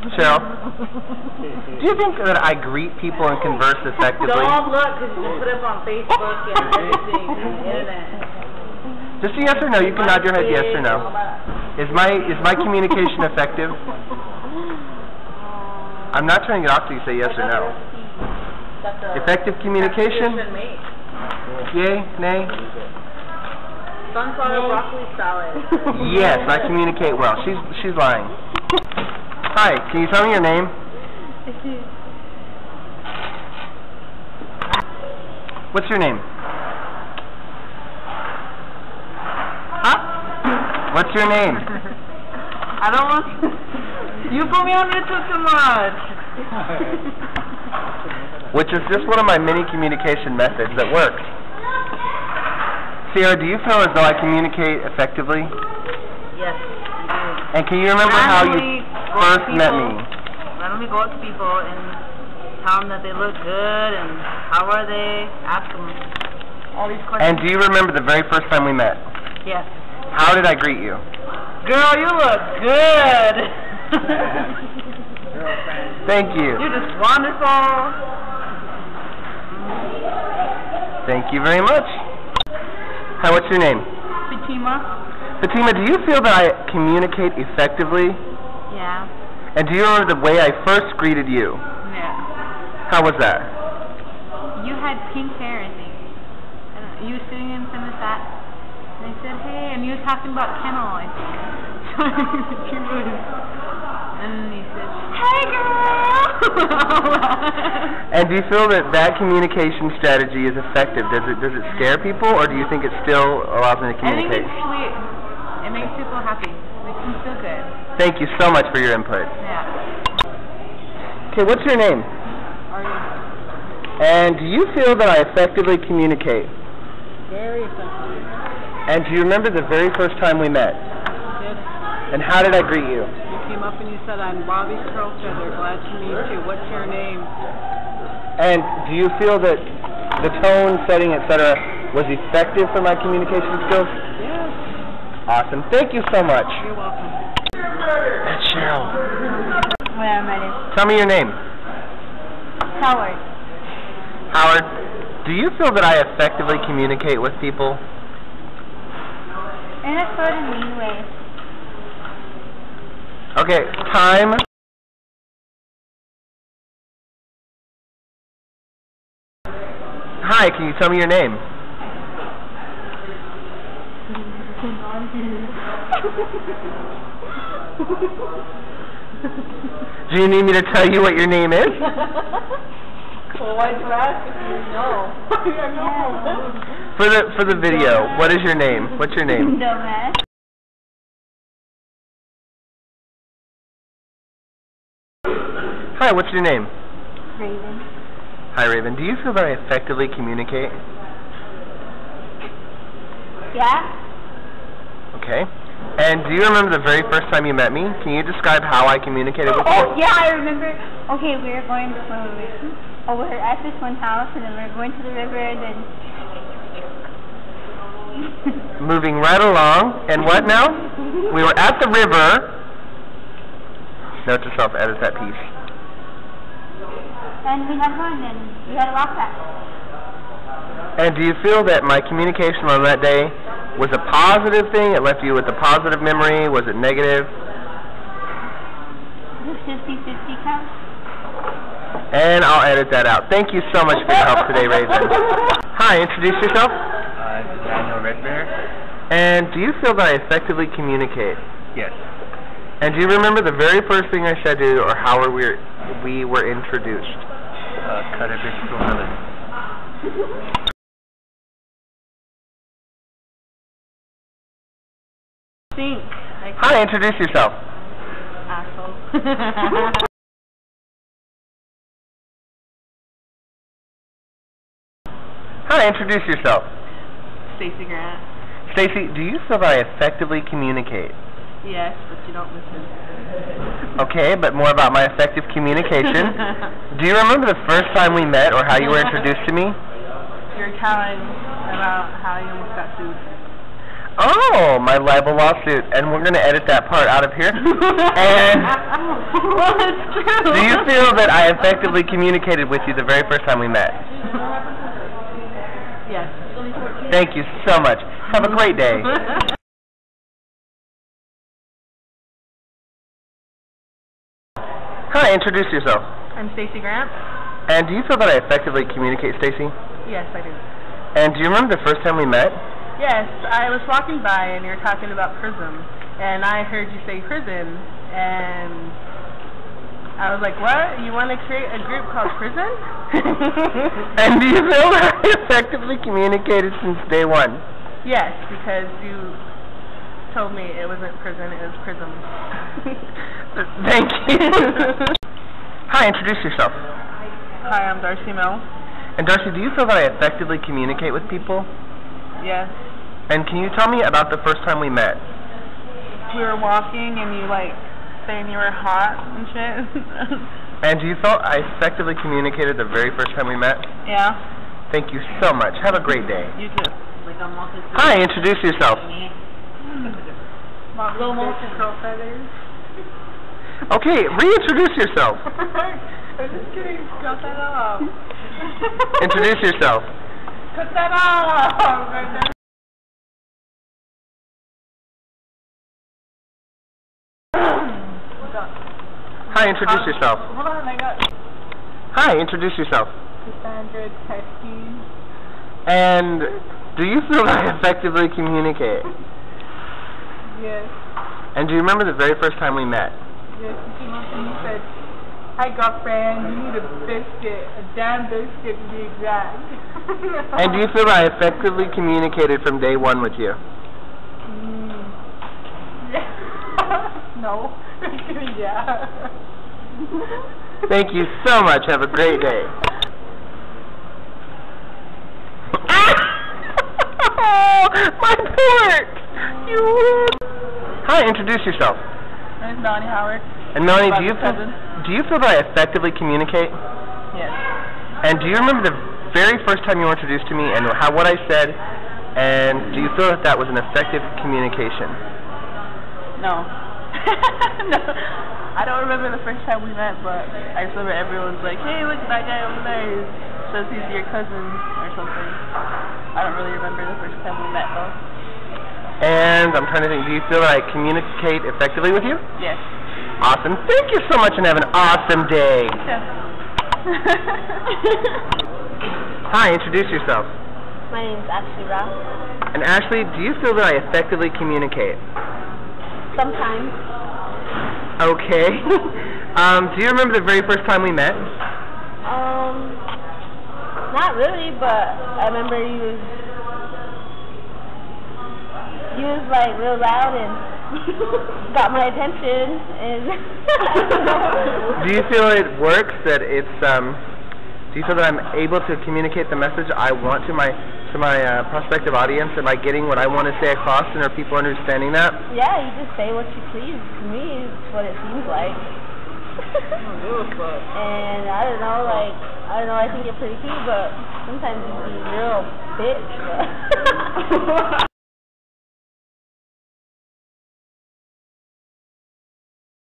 Cheryl, do you think that I greet people and converse effectively? Don't look, because you put up on Facebook and everything, and the internet. Just a yes or no. You can nod your head yes or no. Is my communication effective? I'm not trying to get off till you say yes or no. Effective communication? Yay? Nay? Sunflower broccoli salad. Yes, I communicate well. She's lying. Hi, can you tell me your name? What's your name? Huh? What's your name? I don't want to. You put me on too much. Which is just one of my many communication methods that works. Sierra, do you feel as though I communicate effectively? Yes, I do. And can you remember how you first met me? Randomly go up to people and tell them that they look good and how are they? Ask them all these questions. And do you remember the very first time we met? Yes. How did I greet you? Girl, you look good. Thank you. You're just wonderful. Thank you very much. Hi, what's your name? Fatima. Fatima, do you feel that I communicate effectively? Yeah. And do you remember the way I first greeted you? Yeah. How was that? You had pink hair, I think. You were sitting in front of that, and I said, hey, and you were talking about kennel, I think. And then he said, hey, girl! And do you feel that that communication strategy is effective? Does it scare people, or do you think it still allows me to communicate? I think it's sweet. It makes people happy. It makes them feel good. Thank you so much for your input. Yeah. Okay, what's your name? And do you feel that I effectively communicate? Very effective. And do you remember the very first time we met? Yes. And how did I greet you? You came up and you said, I'm Bobby Curlfeather. Glad to meet you. What's your name? And do you feel that the tone, setting, etc., was effective for my communication skills? Yes. Awesome. Thank you so much. You're welcome. That's Cheryl. What am I? Tell me your name. Howard. Howard, do you feel that I effectively communicate with people? In a sort of mean way. Okay, time. Hi, can you tell me your name? Do you need me to tell you what your name is? Well, why'd you ask if you know? I know. For the video, what is your name? What's your name? Dumbass. Hi, what's your name? Raven. Hi, Raven. Do you feel that I effectively communicate? Yeah? Okay. And do you remember the very first time you met me? Can you describe how I communicated with you? Oh, yeah, I remember. Okay, we were going to we were at this one house, and then we were going to the river, and then... Moving right along. And what now? We were at the river. Note to self, edit that piece. And we had fun, and we had a laugh at. And do you feel that my communication on that day was a positive thing? It left you with a positive memory? Was it negative? The 50-50 count. And I'll edit that out. Thank you so much for your help today, Raven. Hi, introduce yourself. Daniel Redbear. And do you feel that I effectively communicate? Yes. And do you remember the very first thing I said to you, or how we were introduced? Cut a bitch to another. Hi, introduce yourself. Asshole. Hi, introduce yourself. Stacey Grant. Stacy, do you feel that I effectively communicate? Yes, but you don't listen. Okay, but more about my effective communication. Do you remember the first time we met, or how you were introduced to me? You're telling about how you almost got sued. Oh, my libel lawsuit, and we're going to edit that part out of here. And well, it's true. do you feel that I effectively communicated with you the very first time we met? Yes. Thank you so much. Have a great day. Hi, introduce yourself. I'm Stacy Grant. And do you feel that I effectively communicate, Stacy? Yes, I do. And do you remember the first time we met? Yes, I was walking by and you were talking about prism, and I heard you say prison, and I was like, what? You want to create a group called Prison? And do you feel that I effectively communicated since day one? Yes, because you told me it wasn't prison, it was prism. Thank you. Hi, introduce yourself. Hi, I'm Darcy Mel. And Darcy, do you feel that I effectively communicate with people? Yes. And can you tell me about the first time we met? We were walking and you saying you were hot and shit. And do you feel I effectively communicated the very first time we met? Yeah. Thank you so much. Have a great day. You too. Hi, introduce yourself. Little motion curl feathers. Okay, reintroduce yourself. I'm just kidding. Cut that off. Introduce yourself. Cut that off. Hi, introduce yourself. Hold on, I got Hi, introduce yourself. Cassandra Tesky. And do you feel that I effectively communicate? Yes. And do you remember the very first time we met? Yes, you came up and you said, hi girlfriend, you need a biscuit, a damn biscuit to be exact. And do you feel that I effectively communicated from day one with you? No. Yeah. Thank you so much. Have a great day. Oh, my port! You win. Hi, introduce yourself. My name's Melanie Howard. And Melanie, do you feel that I effectively communicate? Yes. And do you remember the very first time you were introduced to me and what I said? And do you feel that that was an effective communication? No. No. I don't remember the first time we met, but I just remember everyone's like, hey, look at that guy over there. He says he's your cousin or something. I don't really remember the first time we met, though. And I'm trying to think, do you feel that I communicate effectively with you? Yes. Awesome. Thank you so much and have an awesome day. Yeah. Hi, introduce yourself. My name's Ashley Rao. And Ashley, do you feel that I effectively communicate? Sometimes. Okay. Do you remember the very first time we met? Not really, but I remember you was like real loud and got my attention and Do you feel it works, that it's do you feel that I'm able to communicate the message I want to my prospective audience? Am I getting what I want to say across, and are people understanding that? yeah, you just say what you please. To me, it's what it seems like. And I don't know, I think you're pretty cute, but sometimes you can be real bitch.